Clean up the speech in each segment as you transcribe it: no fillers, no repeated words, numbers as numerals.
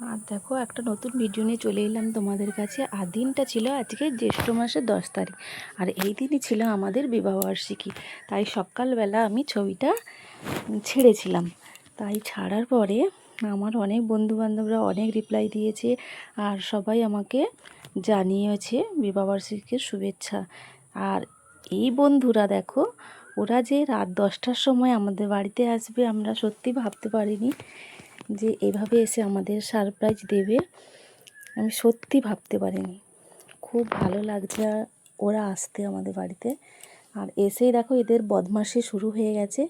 আর দেখো একটা নতুন ভিডিও নিয়ে চলে এলাম তোমাদের কাছে। আর দিনটা ছিল আজকে জ্যৈষ্ঠ মাসের 10 তারিখ, আর এই দিনই ছিল আমাদের বিবাহবার্ষিকী। তাই সকালবেলা আমি ছবিটা ছেড়েছিলাম। তাই ছাড়ার পরে আমার অনেক বন্ধুবান্ধবরা অনেক রিপ্লাই দিয়েছে, আর সবাই আমাকে জানিয়েছে বিবাহবার্ষিকীর শুভেচ্ছা। আর এই বন্ধুরা দেখো, ওরা যে রাত 10টার সময় আমাদের বাড়িতে আসবে আমরা সত্যি ভাবতে পারিনি যে এভাবে এসে আমাদের সারপ্রাইজ দেবে। আমি সত্যি ভাবতে পারিনি। খুব ভালো লাগছে ওরা আসতে আমাদের বাড়িতে। আর এসেই দেখো এদের বদমাশি শুরু হয়ে গেছে।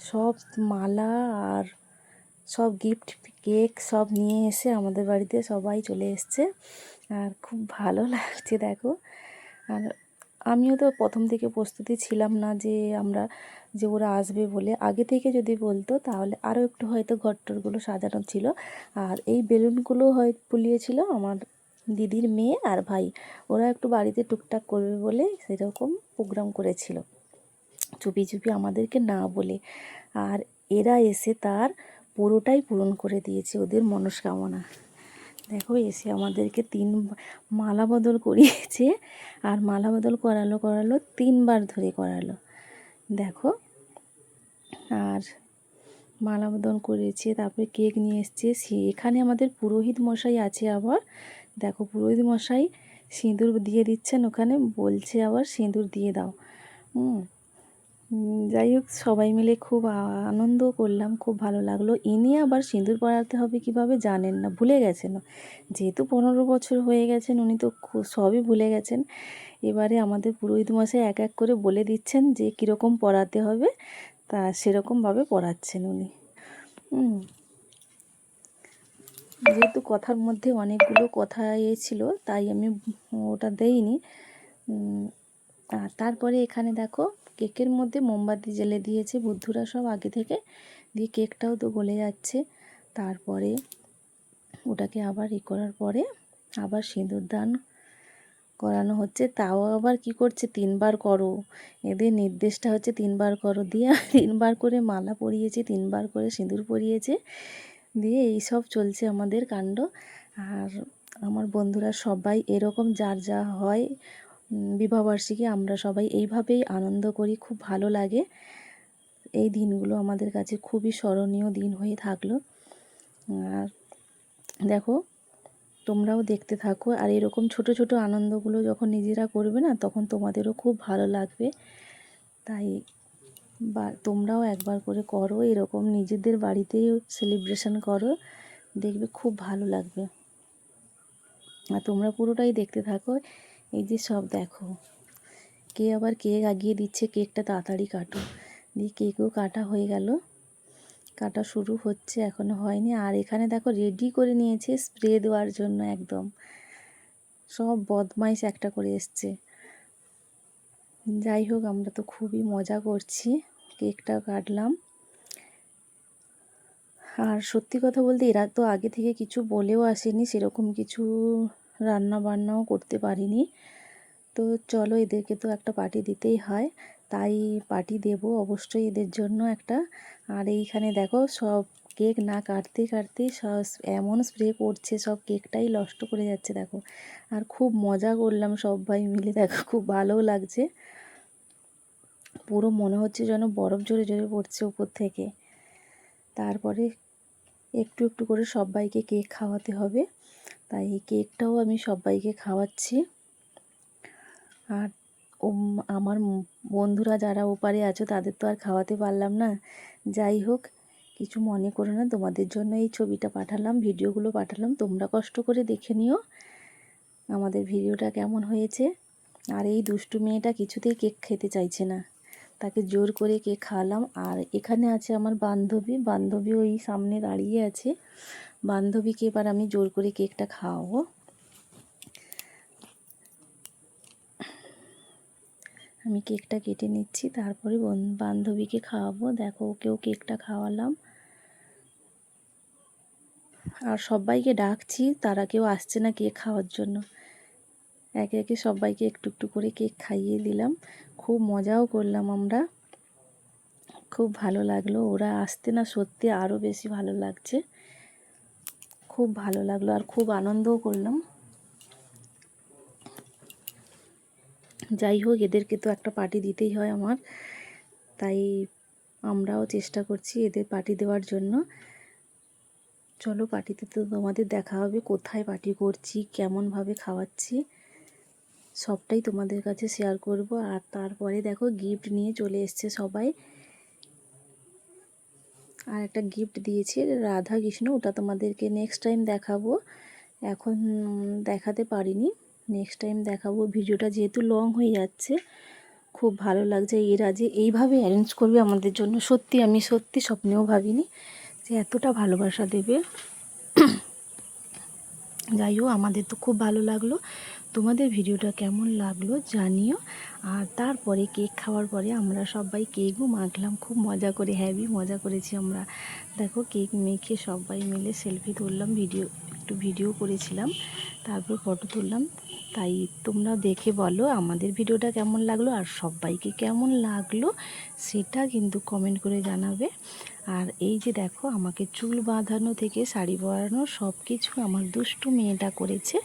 সব মালা আর সব গিফট, কেক সব নিয়ে এসে আমাদের বাড়িতে সবাই চলে এসছে। আর খুব ভালো লাগছে দেখো। আর আমিও তো প্রথম থেকে প্রস্তুতি ছিলাম না যে ওরা আসবে বলে। আগে থেকে যদি বলতো তাহলে আরও একটু হয়তো ঘরটরগুলো সাজানো ছিল। আর এই বেলুনগুলো ফুলিয়েছিল আমার দিদির মেয়ে আর ভাই। ওরা একটু বাড়িতে টুকটাক করবে বলে সেরকম প্রোগ্রাম করেছিল, চুপি চুপি আমাদেরকে না বলে। আর এরা এসে তার পুরোটাই পূরণ করে দিয়েছে ওদের মনস্কামনা। দেখো এসে আমাদেরকে মালা বদল করিয়েছে। আর মালা বদল করালো 3বার ধরে করালো দেখো। আর মালা বদল করেছে, তারপরে কেক নিয়ে এসছে। এখানে আমাদের পুরোহিত মশাই আছে আবার। দেখো পুরোহিত মশাই সিঁদুর দিয়ে দিচ্ছেন ওখানে, বলছে আবার সিঁদুর দিয়ে দাও। যাই হোক সবাই মিলে খুব আনন্দ করলাম, খুব ভালো লাগলো। ইনি আবার সিঁদুর পরাতে হবে কিভাবে জানেন না, ভুলে গেছেন। যেহেতু 15 বছর হয়ে গেছেন উনি তো সবই ভুলে গেছেন। এবারে আমাদের পুরোহিত মশাই এক এক করে বলে দিচ্ছেন যে কীরকম পরাতে হবে, তা সেরকমভাবে পরাচ্ছেন উনি। যেহেতু কথার মধ্যে অনেকগুলো কথা ছিল তাই আমি ওটা দেইনি। আর তারপরে এখানে দেখো কেকের মধ্যে মোমবাতি জ্বেলে দিয়েছে বুদ্ধুরা সব আগে থেকে, দিয়ে কেকটাও তো গলে যাচ্ছে। তারপরে ওটাকে আবার করার পরে আবার সিঁদুর দান করানো হচ্ছে। তাও আবার কি করছে, 3বার করো। এদের নির্দেশটা হচ্ছে 3বার করো। দিয়ে 3বার করে মালা পরিয়েছে, 3বার করে সিঁদুর পরিয়েছে। দিয়ে এই সব চলছে আমাদের কাণ্ড। আর আমার বন্ধুরা সবাই এরকম যার যা হয় বিবাহবার্ষিকী আমরা সবাই এইভাবেই আনন্দ করি, খুব ভালো লাগে। এই দিনগুলো আমাদের কাছে খুবই স্মরণীয় দিন হয়ে থাকলো। আর দেখো তোমরাও দেখতে থাকো। আর এরকম ছোট ছোট আনন্দগুলো যখন নিজেরা করবে না তখন তোমাদেরও খুব ভালো লাগবে। তাই তোমরাও একবার করে করো, এরকম নিজেদের বাড়িতেই সেলিব্রেশন করো, দেখবে খুব ভালো লাগবে। আর তোমরা পুরোটাই দেখতে থাকো। এই যে সব দেখো, কে আবার কেক আগিয়ে দিচ্ছে, কেকটা তাড়াতাড়ি কাটো। দিয়ে কেকও কাটা হয়ে গেল, কাটা শুরু হচ্ছে, এখনো হয়নি। আর এখানে দেখো রেডি করে নিয়েছে স্প্রে দেওয়ার জন্য, একদম সব বদমাইশ একটা করে এসছে। যাই হোক আমরা তো খুবই মজা করছি, কেকটা কাটলাম। আর সত্যি কথা বলতে এরা তো আগে থেকে কিছু বলেও আসেনি, সেরকম কিছু রান্না বান্নাও করতে পারিনি। তো চলো এদেরকে তো একটা পার্টি দিতেই হয়, তাই পার্টি দেব অবশ্যই এদের জন্য একটা। আর এইখানে দেখো সব কেক না কাটতে কাটতেই সব এমন স্প্রে করছে, সব কেকটাই নষ্ট করে যাচ্ছে দেখো। আর খুব মজা করলাম সবাই মিলে, দেখো খুব ভালোও লাগছে। পুরো মনে হচ্ছে যেন বরফ ঝরে ঝরে পড়ছে উপর থেকে। তারপরে একটু একটু করে সবাইকে কেক খাওয়াতে হবে, তাই কেকটাও আমি সবাইকে খাওয়াচ্ছি। আর আমার বন্ধুরা যারা ওপারে আছো তাদের তো আর খাওয়াতে পারলাম না। যাই হোক কিছু মনে করো না, তোমাদের জন্য এই ছবিটা পাঠালাম, ভিডিওগুলো পাঠালাম, তোমরা কষ্ট করে দেখে নিও আমাদের ভিডিওটা কেমন হয়েছে। আর এই দুষ্টু মেয়েটা কিছুতেই কেক খেতে চাইছে না, তাকে জোর করে কেক খাওয়ালাম। আর এখানে আছে আমার বান্ধবী ওই সামনে দাঁড়িয়ে আছে, বান্ধবীকে এবার আমি জোর করে কেকটা খাওয়াবো। আমি কেকটা কেটে নিচ্ছি, তারপরে বান্ধবীকে খাওয়াবো। দেখো ওকেও কেকটা খাওয়ালাম। আর সবাইকে ডাকছি, তারা কেউ আসছে না কেক খাওয়ার জন্য। একে একে সবাইকে একটু একটু করে কেক খাইয়ে দিলাম, খুব মজাও করলাম আমরা, খুব ভালো লাগলো। ওরা আসতে না সত্যি আরও বেশি ভালো লাগছে, খুব খুব ভালো লাগলো আর খুব আনন্দও করলাম। যাই হোক, এদেরকে তো একটা পার্টি দিতেই হয় আমার, তাই আমরাও চেষ্টা করছি এদের পার্টি দেওয়ার জন্য। চলো, পার্টিতে তো তোমাদের দেখা হবে, কোথায় পার্টি করছি, কেমনভাবে খাওয়াচ্ছি, সবটাই তোমাদের কাছে শেয়ার করব। আর তারপরে দেখো গিফট নিয়ে চলে এসছে সবাই। আর একটা গিফট দিয়েছে রাধা কৃষ্ণ, ওটা তোমাদেরকে নেক্সট টাইম দেখাবো, এখন দেখাতে পারিনি, নেক্সট টাইম দেখাবো। ভিডিওটা যেহেতু লং হয়ে যাচ্ছে, খুব ভালো লাগছে। এরা যে এইভাবে অ্যারেঞ্জ করবে আমাদের জন্য, সত্যি আমি সত্যি স্বপ্নেও ভাবিনি যে এতটা ভালোবাসা দেবে। যাই হোক, আমাদের তো খুব ভালো লাগলো। তোমাদের ভিডিওটা কেমন লাগলো জানিও। আর তারপরে কেক খাওয়ার পরে আমরা সবাই কেকও মাখলাম, খুব মজা করে, হ্যাভি মজা করেছি আমরা। দেখো কেক মেখে সবাই মিলে সেলফি তুললাম, একটু ভিডিও করেছিলাম, তারপর ফটো তুললাম। তাই তোমরা দেখে বলো আমাদের ভিডিওটা কেমন লাগলো আর সবাইকে কেমন লাগলো সেটা কিন্তু কমেন্ট করে জানাবে। আর এই যে দেখো, আমাকে চুল বাঁধানো থেকে শাড়ি পরানো সব কিছু আমার দুষ্টু মেয়েটা করেছে।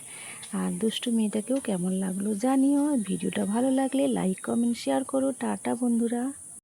আর দুষ্টু মেয়েটাকেও কেমন লাগলো জানিও। ভিডিওটা ভালো লাগলে লাইক কমেন্ট শেয়ার করো। টাটা বন্ধুরা।